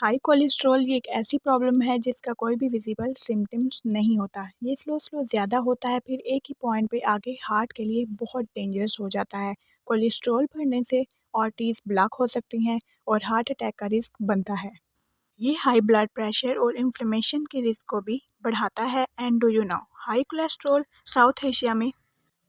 High cholesterol ये एक ऐसी प्रॉब्लम है जिसका कोई भी विजिबल सिम्टम्स नहीं होता। ये स्लो स्लो ज़्यादा होता है, फिर एक ही पॉइंट पे आके हार्ट के लिए बहुत डेंजरस हो जाता है। कोलेस्ट्रॉल बढ़ने से आर्टरीज ब्लॉक हो सकती हैं और हार्ट अटैक का रिस्क बनता है। ये हाई ब्लड प्रेशर और इन्फ्लेमेशन के रिस्क को भी बढ़ाता है। And do you know, high cholesterol south Asia में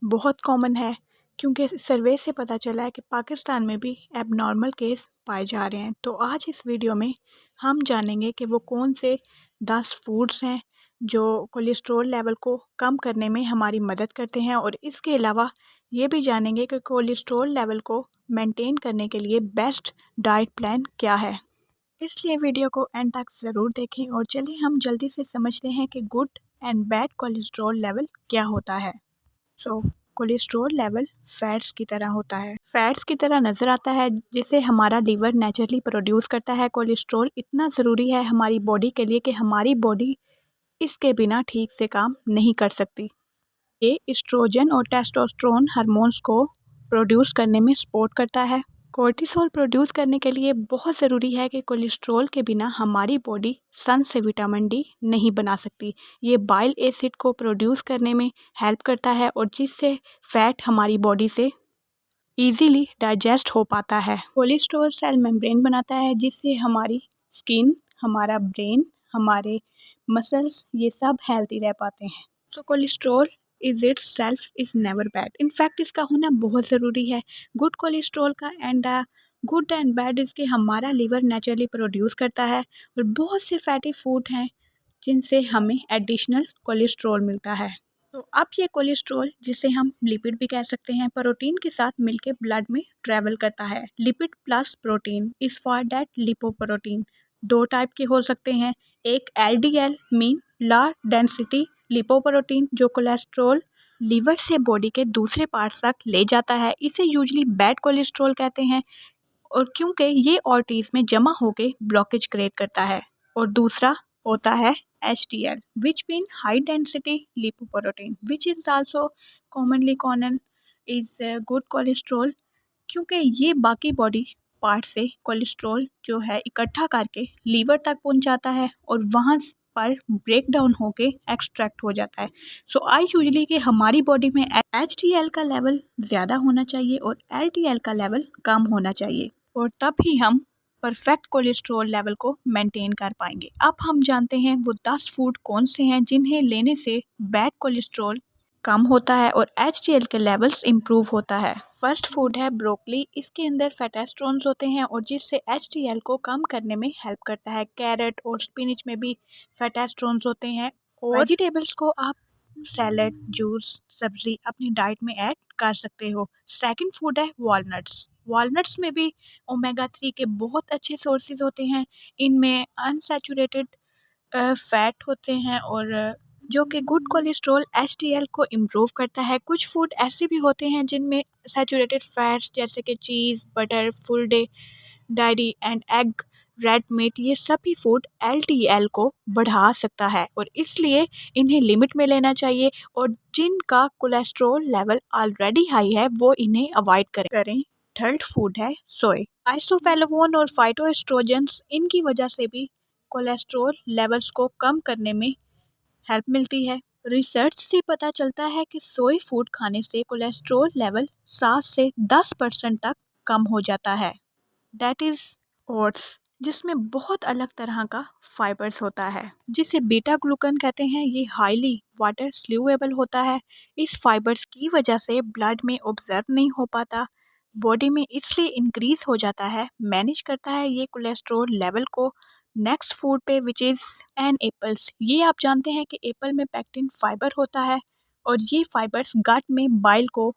बहुत कॉमन है, क्योंकि सर्वे से पता चला है कि पाकिस्तान में भी एबनॉर्मल केस पाए जा रहे हैं। तो आज इस वीडियो में हम जानेंगे कि वो कौन से 10 फूड्स हैं जो कोलेस्ट्रॉल लेवल को कम करने में हमारी मदद करते हैं, और इसके अलावा ये भी जानेंगे कि कोलेस्ट्रॉल लेवल को मेंटेन करने के लिए बेस्ट डाइट प्लान क्या है। इसलिए वीडियो को एंड तक ज़रूर देखें और चलिए हम जल्दी से समझते हैं कि good and bad cholesterol level क्या होता है। कोलेस्ट्रॉल लेवल फैट्स की तरह होता है, फैट्स की तरह नज़र आता है, जिसे हमारा लीवर नेचुरली प्रोड्यूस करता है। कोलेस्ट्रॉल इतना ज़रूरी है हमारी बॉडी के लिए कि हमारी बॉडी इसके बिना ठीक से काम नहीं कर सकती। ये एस्ट्रोजन और टेस्टोस्टेरोन हार्मोन्स को प्रोड्यूस करने में सपोर्ट करता है। कोर्टिसोल प्रोड्यूस करने के लिए बहुत ज़रूरी है कि कोलेस्ट्रॉल के बिना हमारी बॉडी सन से विटामिन डी नहीं बना सकती। ये बाइल एसिड को प्रोड्यूस करने में हेल्प करता है और जिससे फैट हमारी बॉडी से इजीली डाइजेस्ट हो पाता है। कोलेस्ट्रॉल सेल मेम्ब्रेन बनाता है, जिससे हमारी स्किन, हमारा ब्रेन, हमारे मसल्स ये सब हेल्दी रह पाते हैं। Cholesterol is it's self is never bad. In fact इसका होना बहुत ज़रूरी है। गुड कोलेस्ट्रॉल का and the good and bad इसके हमारा लीवर नेचुरली प्रोड्यूस करता है, और बहुत से फैटी फूड हैं जिनसे हमें एडिशनल कोलेस्ट्रॉल मिलता है। तो अब ये कोलेस्ट्रॉल, जिसे हम लिपिड भी कह सकते हैं, प्रोटीन के साथ मिलकर ब्लड में ट्रैवल करता है। Lipid plus protein is for that lipoprotein. दो टाइप के हो सकते हैं, एक LDL mean low density lipoprotein, जो कोलेस्ट्रॉल लीवर से बॉडी के दूसरे पार्ट्स तक ले जाता है। इसे यूजली बैड कोलेस्ट्रॉल कहते हैं, और क्योंकि ये आर्टरीज में जमा होकर ब्लॉकेज क्रिएट करता है। और दूसरा होता है HDL, which mean high density lipoprotein, which is also commonly common is good cholesterol, क्योंकि ये बाकी बॉडी पार्ट से कोलेस्ट्रॉल जो है इकट्ठा करके लीवर तक पहुंचाता है और वहाँ पर ब्रेक डाउन होके एक्सट्रैक्ट हो जाता है। आई यूजली कि हमारी बॉडी में HDL का लेवल ज़्यादा होना चाहिए और LDL का लेवल कम होना चाहिए, और तब ही हम परफेक्ट कोलेस्ट्रॉल लेवल को मेंटेन कर पाएंगे। अब हम जानते हैं वो 10 फूड कौन से हैं जिन्हें लेने से बैड कोलेस्ट्रॉल कम होता है और HDL के लेवल्स इम्प्रूव होता है। फर्स्ट फूड है ब्रोकली। इसके अंदर फैटेस्ट्रोन्स होते हैं और जिससे HDL को कम करने में हेल्प करता है। कैरेट और स्पिनच में भी फैटेस्ट्रोन्स होते हैं, और वेजिटेबल्स को आप सैलड, जूस, सब्जी अपनी डाइट में ऐड कर सकते हो। सेकंड फूड है वॉलनट्स। वॉलनट्स में भी ओमेगा 3 के बहुत अच्छे सोर्सेज होते हैं। इनमें अनसैचुरेटेड फैट होते हैं, और जो कि गुड कोलेस्ट्रॉल HDL को इम्प्रूव करता है। कुछ फूड ऐसे भी होते हैं जिनमें सैचुरेटेड फैट्स जैसे कि cheese, butter, full day dairy and egg, red meat, ये सभी फूड LDL को बढ़ा सकता है, और इसलिए इन्हें लिमिट में लेना चाहिए। और जिनका कोलेस्ट्रॉल लेवल ऑलरेडी हाई है वो इन्हें अवॉइड करें। थर्ड फूड है सोया। आइसोफेलेवोन और फाइटोएस्ट्रोजेंस, इनकी वजह से भी कोलेस्ट्रॉल लेवल्स को कम करने में हेल्प मिलती है। रिसर्च से पता चलता है कि सोया फूड खाने से कोलेस्ट्रॉल लेवल 7 से 10% तक कम हो जाता है। दैट इज ओट्स, जिसमें बहुत अलग तरह का फाइबर्स होता है, जिसे बीटा ग्लूकन कहते हैं। ये हाईली वाटर स्ल्यूएबल होता है। इस फाइबर्स की वजह से ब्लड में ऑब्जर्व नहीं हो पाता, बॉडी में इसलिए इंक्रीज हो जाता है, मैनेज करता है ये कोलेस्ट्रॉल लेवल को। नेक्स्ट फूड पे विच इज़ एन एप्पल्स। ये आप जानते हैं कि एप्पल में पैक्टिन फाइबर होता है, और ये फाइबर्स गट में बाइल को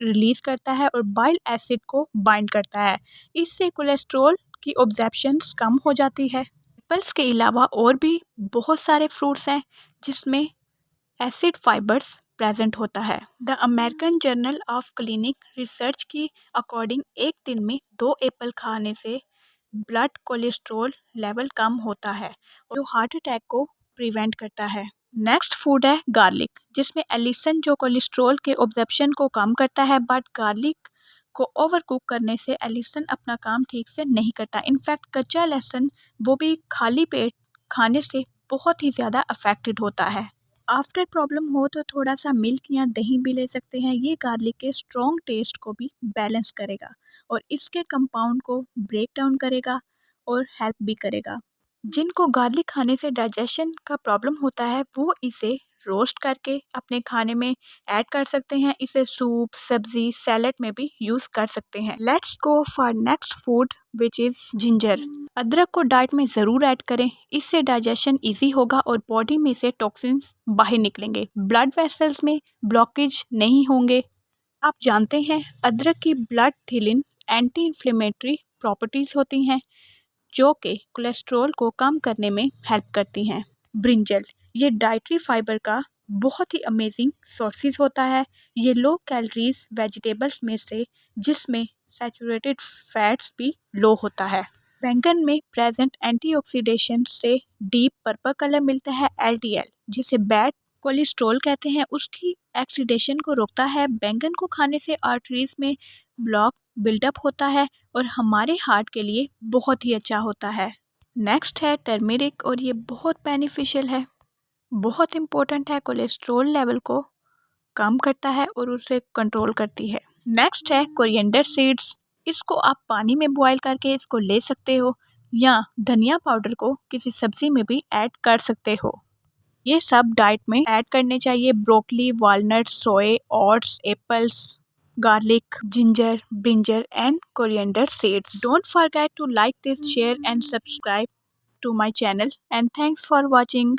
रिलीज करता है और बाइल एसिड को बाइंड करता है। इससे कोलेस्ट्रॉल की ऑब्जर्प्शंस कम हो जाती है। एप्पल्स के अलावा और भी बहुत सारे फ्रूट्स हैं जिसमें एसिड फाइबर्स प्रेजेंट होता है। The American journal of clinic research की अकॉर्डिंग एक दिन में 2 एप्पल खाने से ब्लड कोलेस्ट्रॉल लेवल कम होता है, जो हार्ट अटैक को प्रिवेंट करता है। नेक्स्ट फूड है गार्लिक, जिसमें एलिसन जो कोलेस्ट्रॉल के ऑब्जर्प्शन को कम करता है, बट गार्लिक को ओवर कुक करने से लहसुन अपना काम ठीक से नहीं करता। इनफैक्ट कच्चा लहसुन वो भी खाली पेट खाने से बहुत ही ज़्यादा अफेक्टेड होता है। आफ्टर प्रॉब्लम हो तो थोड़ा सा मिल्क या दही भी ले सकते हैं। ये गार्लिक के स्ट्रॉन्ग टेस्ट को भी बैलेंस करेगा और इसके कंपाउंड को ब्रेक डाउन करेगा और हेल्प भी करेगा। जिनको गार्लिक खाने से डाइजेशन का प्रॉब्लम होता है वो इसे रोस्ट करके अपने खाने में ऐड कर सकते हैं। इसे सूप, सब्जी, सैलेड में भी यूज़ कर सकते हैं। Let's go for next food which is ginger. अदरक को डाइट में ज़रूर ऐड करें, इससे डाइजेशन इजी होगा और बॉडी में से टॉक्सिन्स बाहर निकलेंगे। ब्लड वेसल्स में ब्लॉकेज नहीं होंगे। आप जानते हैं अदरक की ब्लड थिलिन एंटी इन्फ्लेमेटरी प्रॉपर्टीज़ होती हैं जो कि कोलेस्ट्रॉल को कम करने में हेल्प करती हैं। ब्रिंजल, ये डाइटरी फाइबर का बहुत ही अमेजिंग सोर्सेज होता है। ये लो कैलोरीज वेजिटेबल्स में से जिसमें सैचुरेटेड फैट्स भी लो होता है। बैंगन में प्रेजेंट एंटीऑक्सीडेशन से डीप पर्पल कलर मिलता है। LDL जिसे बैड कोलेस्ट्रॉल कहते हैं उसकी ऑक्सीडेशन को रोकता है। बैंगन को खाने से आर्टरीज में ब्लॉक बिल्डअप होता है और हमारे हार्ट के लिए बहुत ही अच्छा होता है। नेक्स्ट है टर्मेरिक और ये बहुत बेनिफिशियल है, बहुत इम्पोर्टेंट है। कोलेस्ट्रॉल लेवल को कम करता है और उसे कंट्रोल करती है। नेक्स्ट है कोरिएंडर सीड्स। इसको आप पानी में बॉईल करके इसको ले सकते हो या धनिया पाउडर को किसी सब्जी में भी ऐड कर सकते हो। ये सब डाइट में ऐड करने चाहिए। ब्रोकली, वॉलनट, सोए, oats, apples, garlic, ginger, brinjal and coriander seeds. Don't forget to like this, share and subscribe to my channel, and thanks for watching.